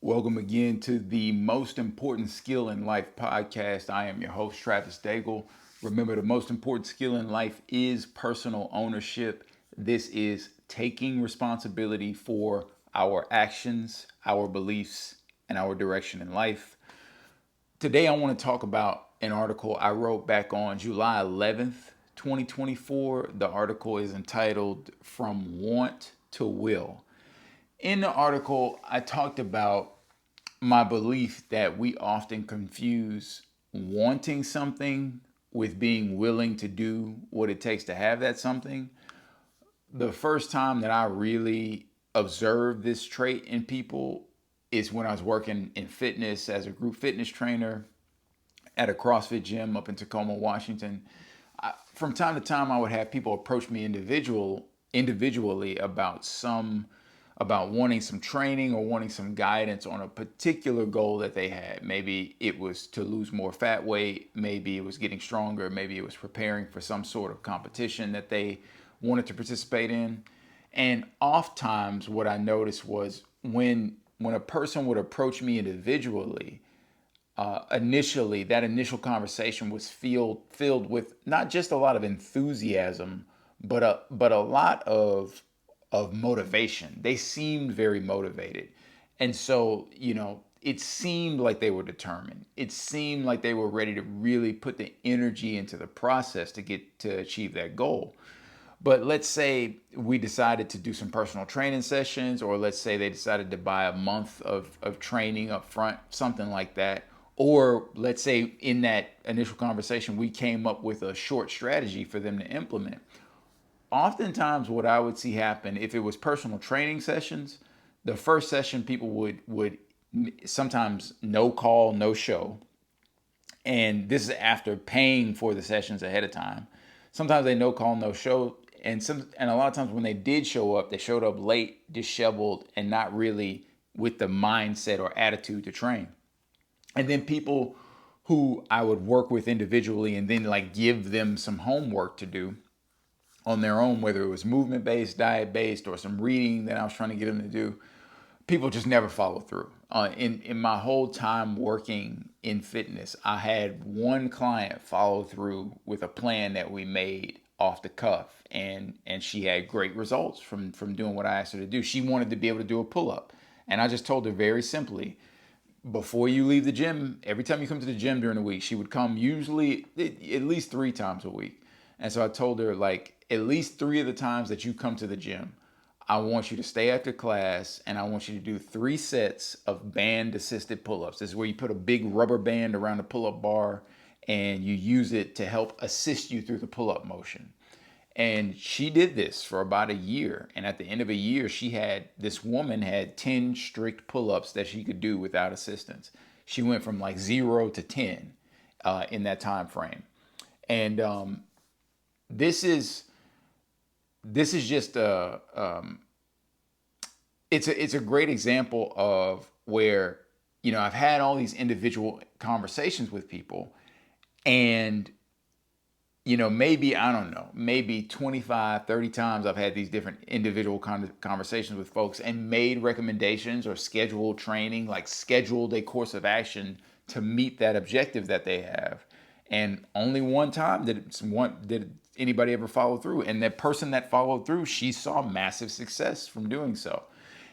Welcome again to the Most Important Skill in Life podcast. I am your host, Travis Daigle. Remember, the most important skill in life is personal ownership. This is taking responsibility for our actions, our beliefs, and our direction in life. Today, I want to talk about an article I wrote back on July 11th, 2024. The article is entitled From Want to Will. In the article, I talked about my belief that we often confuse wanting something with being willing to do what it takes to have that something. The first time that I really observed this trait in people is when I was working in fitness as a group fitness trainer at a CrossFit gym up in Tacoma, Washington. From time to time, I would have people approach me individually about wanting some training or wanting some guidance on a particular goal that they had. Maybe it was to lose more fat weight, maybe it was getting stronger, maybe it was preparing for some sort of competition that they wanted to participate in. And oftentimes what I noticed was when a person would approach me individually, initially that initial conversation was filled with not just a lot of enthusiasm, but a lot of motivation. They seemed very motivated, and so it seemed like they were determined. It seemed like they were ready to really put the energy into the process to achieve that goal. But let's say we decided to do some personal training sessions, or let's say they decided to buy a month of training up front, something like that. Or let's say in that initial conversation, we came up with a short strategy for them to implement. Oftentimes, what I would see happen if it was personal training sessions, the first session people would sometimes no call, no show, and this is after paying for the sessions ahead of time. Sometimes they no call, no show, and a lot of times when they did show up, they showed up late, disheveled, and not really with the mindset or attitude to train. And then people who I would work with individually and then like give them some homework to do on their own, whether it was movement based, diet based, or some reading that I was trying to get them to do, people just never follow through. In my whole time working in fitness, I had one client follow through with a plan that we made off the cuff, and she had great results from doing what I asked her to do. She wanted to be able to do a pull up, and I just told her very simply, before you leave the gym, every time you come to the gym during the week, she would come usually at least 3 times a week. And so I told her, like, at least 3 of the times that you come to the gym, I want you to stay after class and I want you to do 3 sets of band assisted pull ups. This is where you put a big rubber band around the pull up bar and you use it to help assist you through the pull up motion. And she did this for about a year. And at the end of a year, this woman had 10 strict pull ups that she could do without assistance. She went from like 0 to 10 in that time frame. And this is this is just it's a great example of where I've had all these individual conversations with people, and maybe, I don't know, maybe 25, 30 times I've had these different individual conversations with folks and made recommendations or scheduled training, like scheduled a course of action to meet that objective that they have. And only one time did anybody ever follow through. And that person that followed through, she saw massive success from doing so.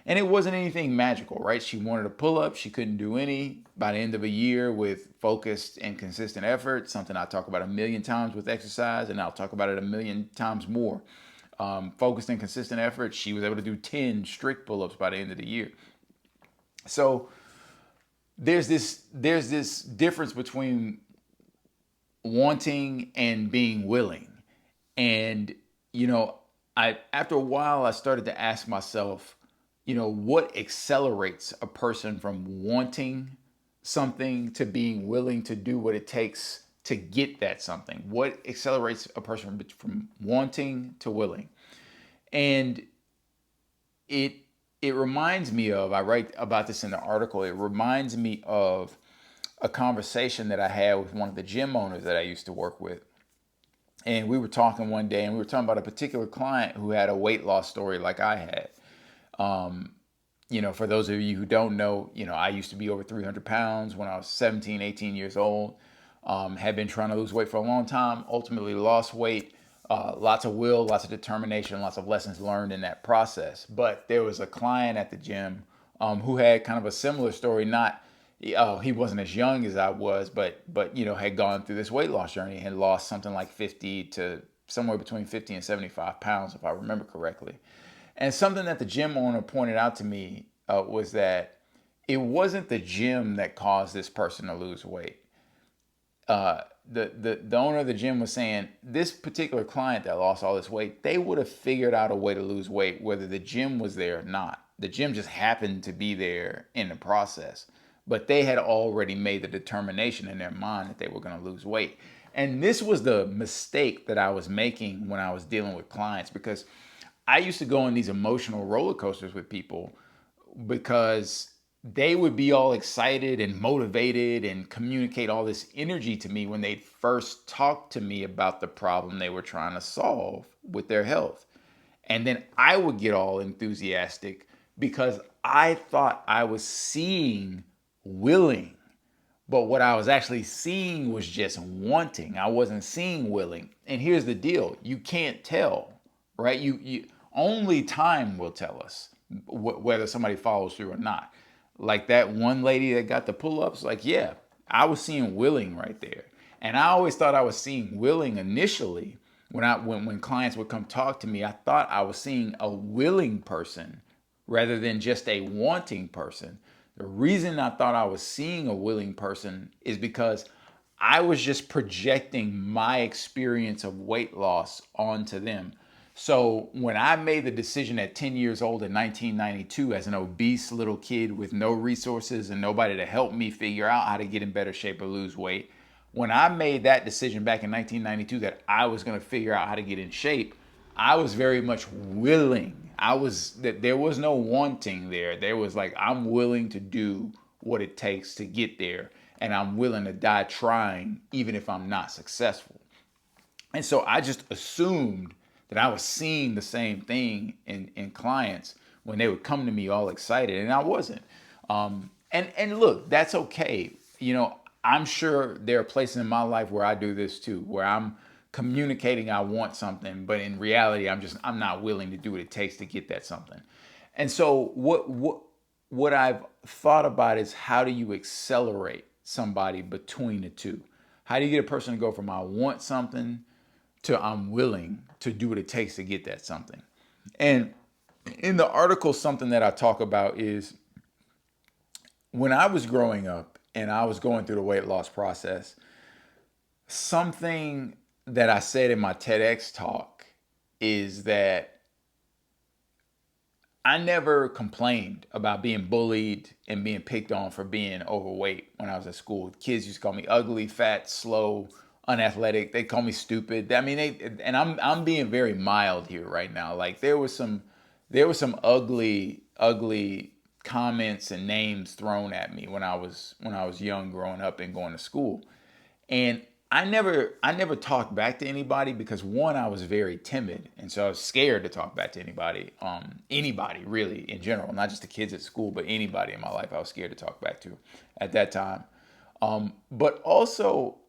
And it wasn't anything magical, right? She wanted to pull up, she couldn't do any. By the end of a year, with focused and consistent effort, something I talk about a million times with exercise, and I'll talk about it a million times more. Focused and consistent effort, she was able to do 10 strict pull ups by the end of the year. So there's this difference between wanting and being willing. And I after a while I started to ask myself, what accelerates a person from wanting something to being willing to do what it takes to get that something? What accelerates a person from wanting to willing? And it it reminds me of, I write about this in the article, it reminds me of a conversation that I had with one of the gym owners that I used to work with. And we were talking one day and we were talking about a particular client who had a weight loss story like I had. For those of you who don't know, I used to be over 300 pounds when I was 17, 18 years old. Had been trying to lose weight for a long time, ultimately lost weight. Lots of will, lots of determination, lots of lessons learned in that process. But there was a client at the gym who had kind of a similar story. Not, he wasn't as young as I was, but had gone through this weight loss journey, had lost something like 50 to somewhere between 50 and 75 pounds, if I remember correctly. And something that the gym owner pointed out to me was that it wasn't the gym that caused this person to lose weight. The owner of the gym was saying this particular client that lost all this weight, they would have figured out a way to lose weight whether the gym was there or not. The gym just happened to be there in the process, but they had already made the determination in their mind that they were going to lose weight. And this was the mistake that I was making when I was dealing with clients, because I used to go on these emotional roller coasters with people because they would be all excited and motivated and communicate all this energy to me when they first talked to me about the problem they were trying to solve with their health. And then I would get all enthusiastic because I thought I was seeing willing. But what I was actually seeing was just wanting. I wasn't seeing willing. And here's the deal. You can't tell, right? You only time will tell us whether somebody follows through or not. Like that one lady that got the pull-ups, like, yeah, I was seeing willing right there. And I always thought I was seeing willing initially. When clients would come talk to me, I thought I was seeing a willing person rather than just a wanting person. The reason I thought I was seeing a willing person is because I was just projecting my experience of weight loss onto them. So when I made the decision at 10 years old in 1992 as an obese little kid with no resources and nobody to help me figure out how to get in better shape or lose weight, when I made that decision back in 1992 that I was going to figure out how to get in shape, I was very much willing. There was no wanting there. There was like, I'm willing to do what it takes to get there, and I'm willing to die trying even if I'm not successful. And so I just assumed that I was seeing the same thing in clients when they would come to me all excited, and I wasn't. And look, that's okay. I'm sure there are places in my life where I do this too, where I'm communicating I want something, but in reality, I'm not willing to do what it takes to get that something. And so what I've thought about is, how do you accelerate somebody between the two? How do you get a person to go from I want something to I'm willing to do what it takes to get that something? And in the article, something that I talk about is when I was growing up and I was going through the weight loss process, something that I said in my TEDx talk is that I never complained about being bullied and being picked on for being overweight when I was at school. Kids used to call me ugly, fat, slow, unathletic. They call me stupid. I mean, I'm being very mild here right now. Like there was some ugly comments and names thrown at me when I was young, growing up and going to school. And I never talked back to anybody because, one, I was very timid, and so I was scared to talk back to anybody. Anybody really in general, not just the kids at school, but anybody in my life I was scared to talk back to at that time. But also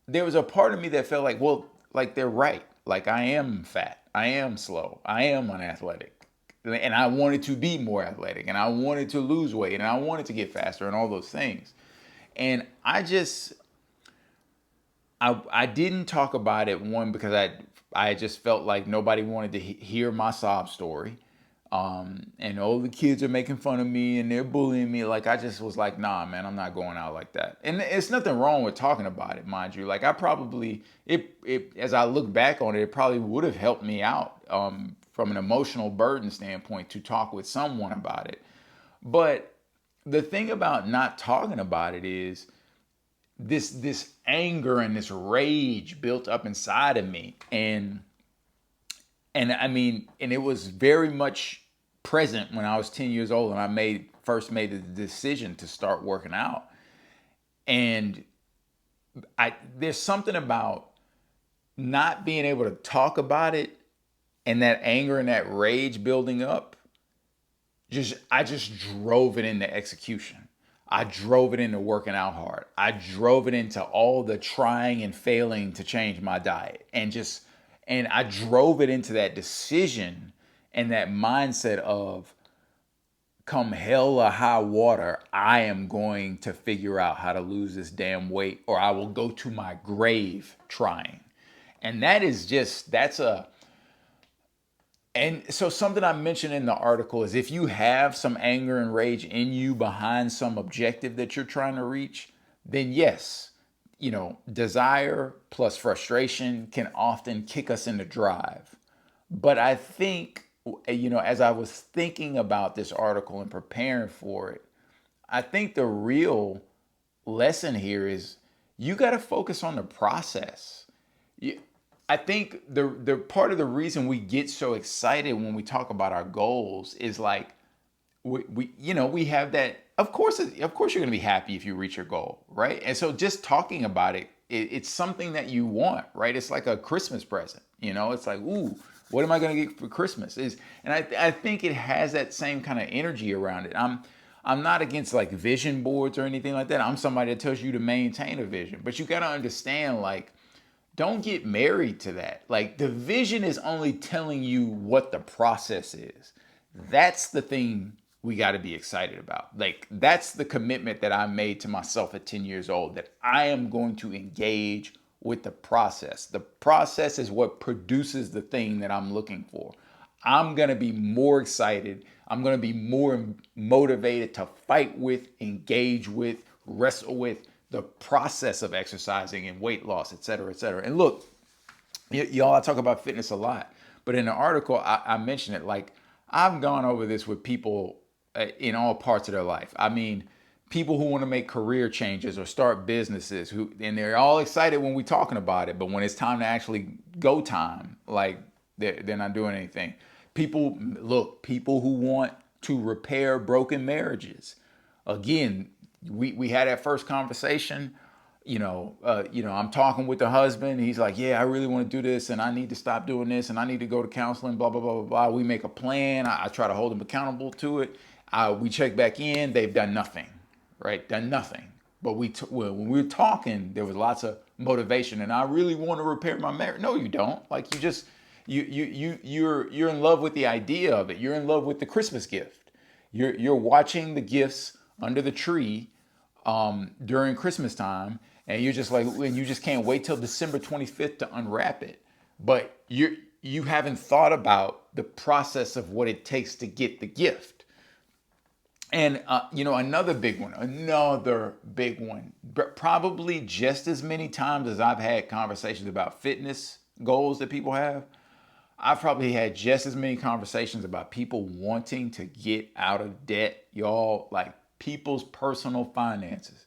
there was a part of me that felt like, well, like they're right. Like I am fat, I am slow, I am unathletic, and I wanted to be more athletic, and I wanted to lose weight, and I wanted to get faster, and all those things. And I didn't talk about it, one, because I just felt like nobody wanted to hear my sob story. And all the kids are making fun of me and they're bullying me. Like I just was like, nah, man, I'm not going out like that. And it's nothing wrong with talking about it, mind you. Like I probably, as I look back on it, it probably would have helped me out from an emotional burden standpoint to talk with someone about it. But the thing about not talking about it is this anger and this rage built up inside of me. And I mean, and it was very much present when I was 10 years old and I first made the decision to start working out. And there's something about not being able to talk about it and that anger and that rage building up I just drove it into execution. I drove it into working out hard. I drove it into all the trying and failing to change my diet, and I drove it into that decision and that mindset of, come hell or high water, I am going to figure out how to lose this damn weight, or I will go to my grave trying. And that's a, and so something I mentioned in the article is, if you have some anger and rage in you behind some objective that you're trying to reach, then yes, desire plus frustration can often kick us into drive. But I think, as I was thinking about this article and preparing for it, I think the real lesson here is, you got to focus on the process. I think the part of the reason we get so excited when we talk about our goals is like, we have that. Of course you're going to be happy if you reach your goal, right? And so just talking about it's something that you want, right? It's like a Christmas present. It's like, ooh, what am I going to get for Christmas? I think it has that same kind of energy around it. I'm not against like vision boards or anything like that. I'm somebody that tells you to maintain a vision, but you got to understand, like, don't get married to that. Like, the vision is only telling you what the process is. That's the thing we got to be excited about. Like, that's the commitment that I made to myself at 10 years old, that I am going to engage with the process. The process is what produces the thing that I'm looking for. I'm going to be more excited. I'm going to be more motivated to fight with, engage with, wrestle with the process of exercising and weight loss, et cetera, et cetera. And look, y'all, I talk about fitness a lot, but in the article, I mentioned it. Like, I've gone over this with people in all parts of their life. I mean, people who want to make career changes or start businesses, and they're all excited when we're talking about it, but when it's time to actually go time, like, they're not doing anything. People who want to repair broken marriages. Again, we had that first conversation. I'm talking with the husband. He's like, yeah, I really want to do this, and I need to stop doing this, and I need to go to counseling, blah, blah, blah, blah, blah. We make a plan. I try to hold them accountable to it. We check back in. They've done nothing, right? Done nothing. But when we were talking, there was lots of motivation, and I really want to repair my marriage. No, you don't. Like, you're in love with the idea of it. You're in love with the Christmas gift. You're watching the gifts under the tree during Christmas time, and you're just like, and you just can't wait till December 25th to unwrap it. But you haven't thought about the process of what it takes to get the gift. And another big one, probably just as many times as I've had conversations about fitness goals that people have, I've probably had just as many conversations about people wanting to get out of debt, y'all, like people's personal finances.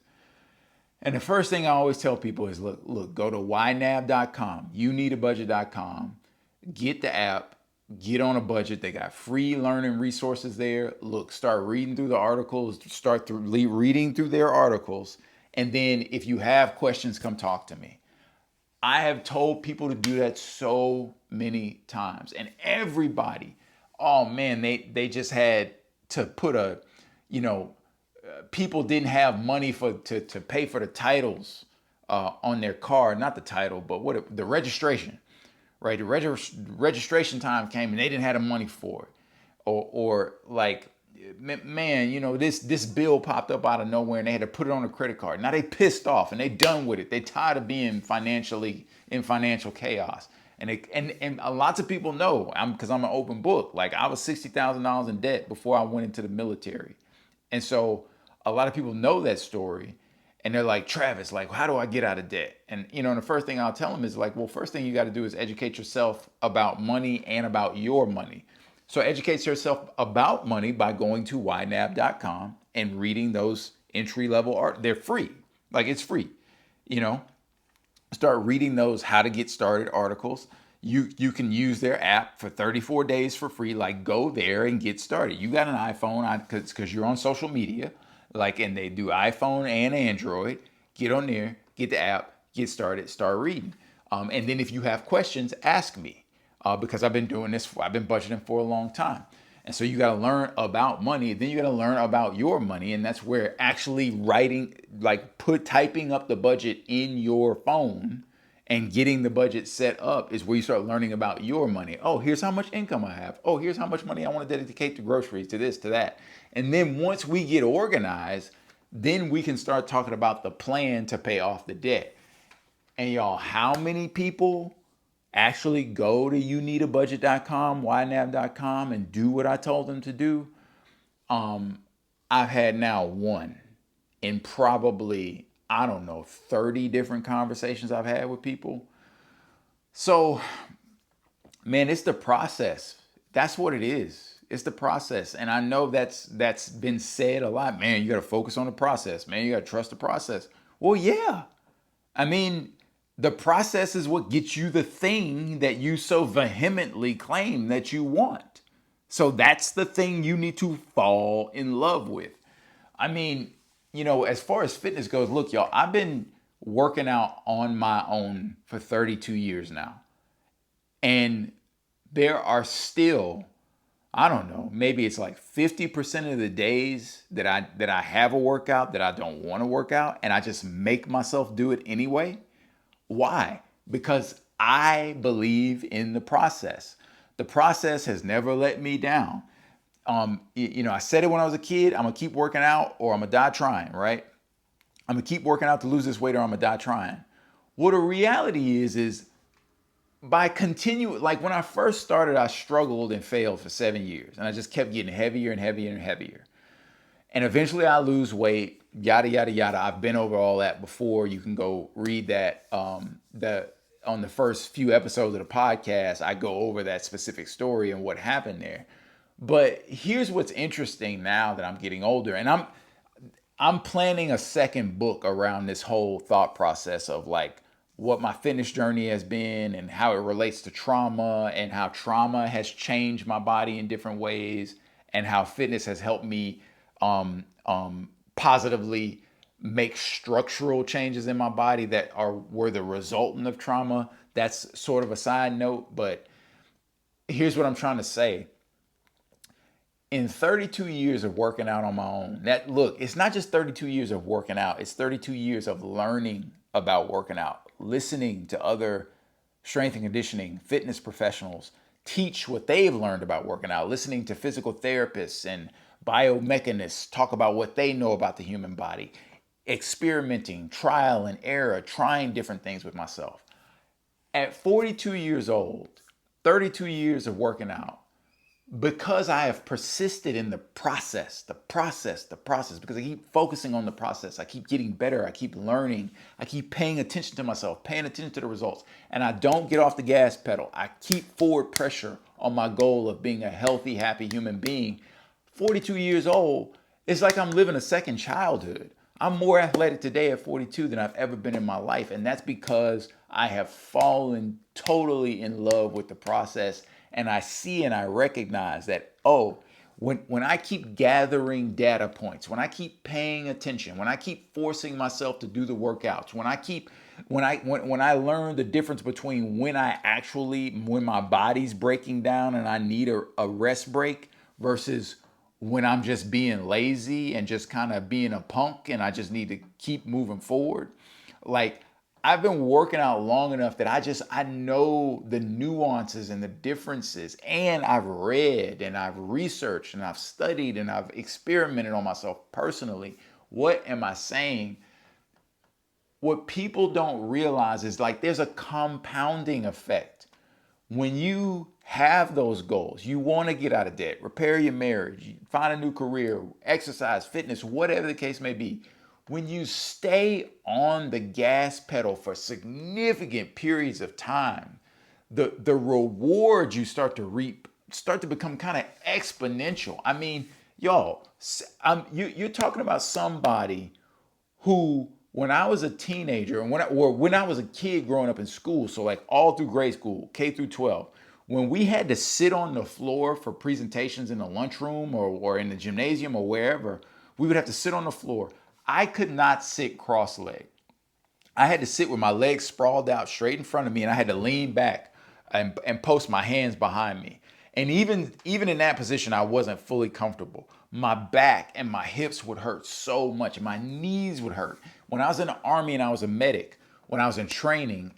And the first thing I always tell people is, look, go to ynab.com, youneedabudget.com, get the app, get on a budget. They got free learning resources there. Look, start reading through the articles, reading through their articles. And then if you have questions, come talk to me. I have told people to do that so many times, and everybody, oh man, they just had to put people didn't have money to pay for the titles on their car, not the title, but the registration, right? The registration time came and they didn't have the money for it, or like, man, this bill popped up out of nowhere and they had to put it on a credit card. Now they pissed off and they done with it. They tired of being in financial chaos. And lots of people know, because I'm an open book. Like, I was $60,000 in debt before I went into the military. And so a lot of people know that story, and they're like, Travis, like, how do I get out of debt? And the first thing I'll tell them is like, well, first thing you got to do is educate yourself about money and about your money. So educate yourself about money by going to ynab.com and reading those entry-level art. They're free. Like, it's free. Start reading those how to get started articles. You can use their app for 34 days for free. Like, go there and get started. You got an iPhone because you're on social media, like, and they do iPhone and Android. Get on there, get the app, get started, start reading. And then if you have questions, ask me. Because I've been doing this, I've been budgeting for a long time. And so you got to learn about money. Then you got to learn about your money. And that's where actually writing, like typing up the budget in your phone and getting the budget set up is where you start learning about your money. Oh, here's how much income I have. Oh, here's how much money I want to dedicate to groceries, to this, to that. And then once we get organized, then we can start talking about the plan to pay off the debt. And y'all, how many people actually go to youneedabudget.com, ynab.com, and do what I told them to do? I've had now one in probably, I don't know, 30 different conversations I've had with people. So, man, it's the process. That's what it is. It's the process. And I know that's been said a lot. Man, you got to focus on the process. Man, you got to trust the process. Well, yeah. I mean, the process is what gets you the thing that you so vehemently claim that you want. So that's the thing you need to fall in love with. I mean, as far as fitness goes, look, y'all, I've been working out on my own for 32 years now. And there are still, I don't know, maybe it's like 50% of the days that I have a workout that I don't want to work out, and I just make myself do it anyway. Why? Because I believe in the process. The process has never let me down. I said it when I was a kid, I'm gonna keep working out or I'm gonna die trying, right? I'm gonna keep working out to lose this weight or I'm gonna die trying. Well, the reality is by continuing, like when I first started, I struggled and failed for 7 years and I just kept getting heavier and heavier and heavier. And eventually I lose weight, yada, yada, yada. I've been over all that before. You can go read that. On the first few episodes of the podcast, I go over that specific story and what happened there. But here's what's interesting now that I'm getting older, and I'm planning a second book around this whole thought process of like what my fitness journey has been and how it relates to trauma and how trauma has changed my body in different ways and how fitness has helped me positively make structural changes in my body that were the resultant of trauma. That's sort of a side note, but here's what I'm trying to say. In 32 years of working out on my own, it's not just 32 years of working out, it's 32 years of learning about working out, listening to other strength and conditioning, fitness professionals teach what they've learned about working out, listening to physical therapists and biomechanists talk about what they know about the human body, experimenting, trial and error, trying different things with myself. At 42 years old, 32 years of working out, because I have persisted in the process, because I keep focusing on the process, I keep getting better, I keep learning, I keep paying attention to myself, paying attention to the results, and I don't get off the gas pedal. I keep forward pressure on my goal of being a healthy, happy human being. 42 years old, it's like I'm living a second childhood. I'm more athletic today at 42 than I've ever been in my life, and that's because I have fallen totally in love with the process. And I see and I recognize that, when I keep gathering data points, when I keep paying attention, when I keep forcing myself to do the workouts, when I learn the difference between when my body's breaking down and I need a rest break versus when I'm just being lazy and just kind of being a punk and I just need to keep moving forward. Like, I've been working out long enough that I know the nuances and the differences, and I've read and I've researched and I've studied and I've experimented on myself personally. What am I saying? What people don't realize is like there's a compounding effect. When you have those goals, you want to get out of debt, repair your marriage, find a new career, exercise, fitness, whatever the case may be. When you stay on the gas pedal for significant periods of time, the rewards you start to reap start to become kind of exponential. I mean, y'all, you're talking about somebody who, when I was a teenager and when I was a kid growing up in school, so like all through grade school, K through 12, when we had to sit on the floor for presentations in the lunchroom or in the gymnasium or wherever, we would have to sit on the floor. I could not sit cross-legged. I had to sit with my legs sprawled out straight in front of me, and I had to lean back and post my hands behind me. And even in that position, I wasn't fully comfortable. My back and my hips would hurt so much. My knees would hurt. When I was in the Army and I was a medic, when I was in training,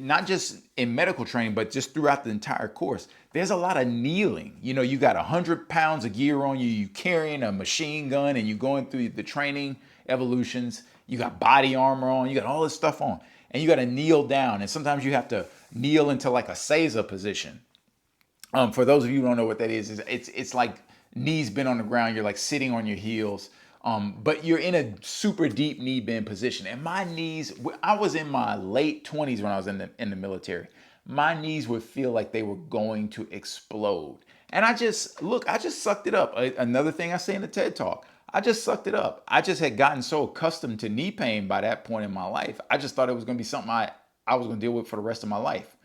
not just in medical training, but just throughout the entire course, there's a lot of kneeling. You know, you got 100 pounds of gear on you, you carrying a machine gun, and you going through the training evolutions. You got body armor on, you got all this stuff on, and you got to kneel down. And sometimes you have to kneel into like a Seiza position. For those of you who don't know what that is it's like knees bent on the ground. You're like sitting on your heels, but you're in a super deep knee bend position. And my knees, I was in my late 20s when I was in the military. My knees would feel like they were going to explode. And I just sucked it up. Another thing I say in the TED Talk, I just sucked it up. I just had gotten so accustomed to knee pain by that point in my life. I just thought it was going to be something I was going to deal with for the rest of my life.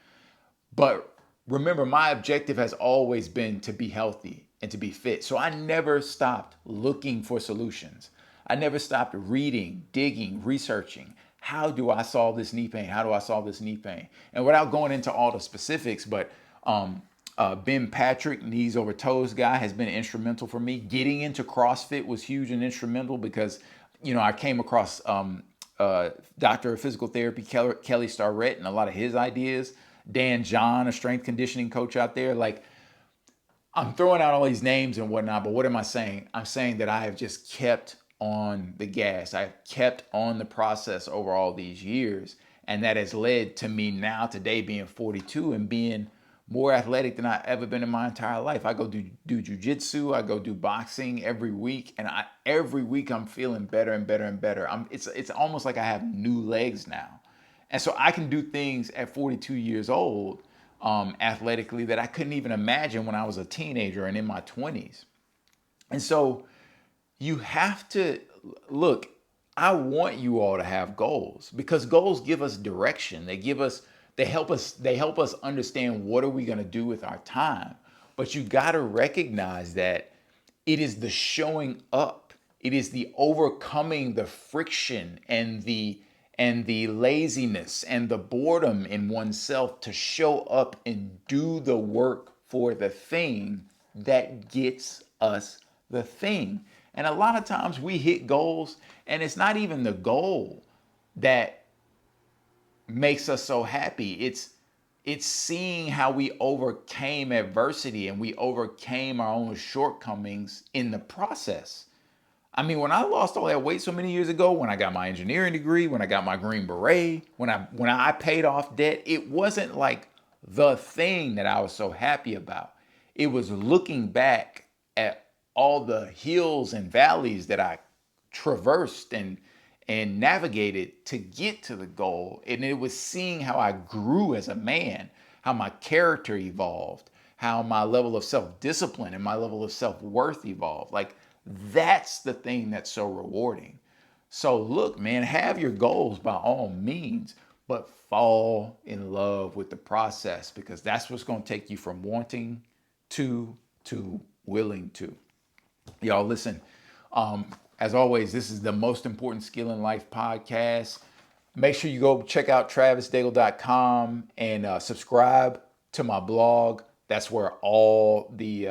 But remember, my objective has always been to be healthy and to be fit. So I never stopped looking for solutions. I never stopped reading, digging, researching. How do I solve this knee pain? How do I solve this knee pain? And without going into all the specifics, but Ben Patrick, knees over toes guy, has been instrumental for me. Getting into CrossFit was huge and instrumental because, I came across Doctor of Physical Therapy, Kelly Starrett, and a lot of his ideas. Dan John, a strength conditioning coach out there. Like, I'm throwing out all these names and whatnot, but what am I saying? I'm saying that I have just kept on the gas. I've kept on the process over all these years. And that has led to me now today being 42 and being more athletic than I've ever been in my entire life. I go do jujitsu. I go do boxing every week. And every week I'm feeling better and better and better. It's almost like I have new legs now. And so I can do things at 42 years old, athletically, that I couldn't even imagine when I was a teenager and in my 20s. And so you have to look. I want you all to have goals because goals give us direction. They help us understand what are we going to do with our time. But you got to recognize that it is the showing up. It is the overcoming the friction and the laziness and the boredom in oneself to show up and do the work for the thing that gets us the thing. And a lot of times we hit goals and it's not even the goal that makes us so happy. It's seeing how we overcame adversity and we overcame our own shortcomings in the process. I mean, when I lost all that weight so many years ago, when I got my engineering degree, when I got my Green Beret, when I paid off debt, it wasn't like the thing that I was so happy about. It was looking back at all the hills and valleys that I traversed and navigated to get to the goal. And it was seeing how I grew as a man, how my character evolved, how my level of self-discipline and my level of self-worth evolved. Like, that's the thing that's so rewarding. So look, man, have your goals by all means, but fall in love with the process because that's what's going to take you from wanting to willing to. Y'all listen, as always, this is the Most Important Skill in Life podcast. Make sure you go check out travisdaigle.com and subscribe to my blog. That's where all the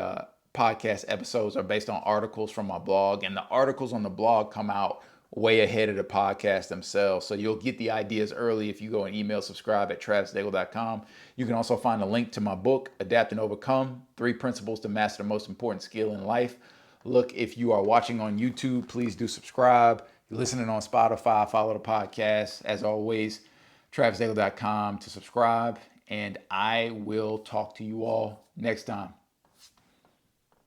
podcast episodes are based on articles from my blog. And the articles on the blog come out way ahead of the podcast themselves. So you'll get the ideas early if you go and email subscribe at travisdaigle.com. You can also find a link to my book, Adapt and Overcome, 3 Principles to Master the Most Important Skill in Life. Look, if you are watching on YouTube, please do subscribe. You're listening on Spotify, follow the podcast. As always, travisdaigle.com to subscribe. And I will talk to you all next time.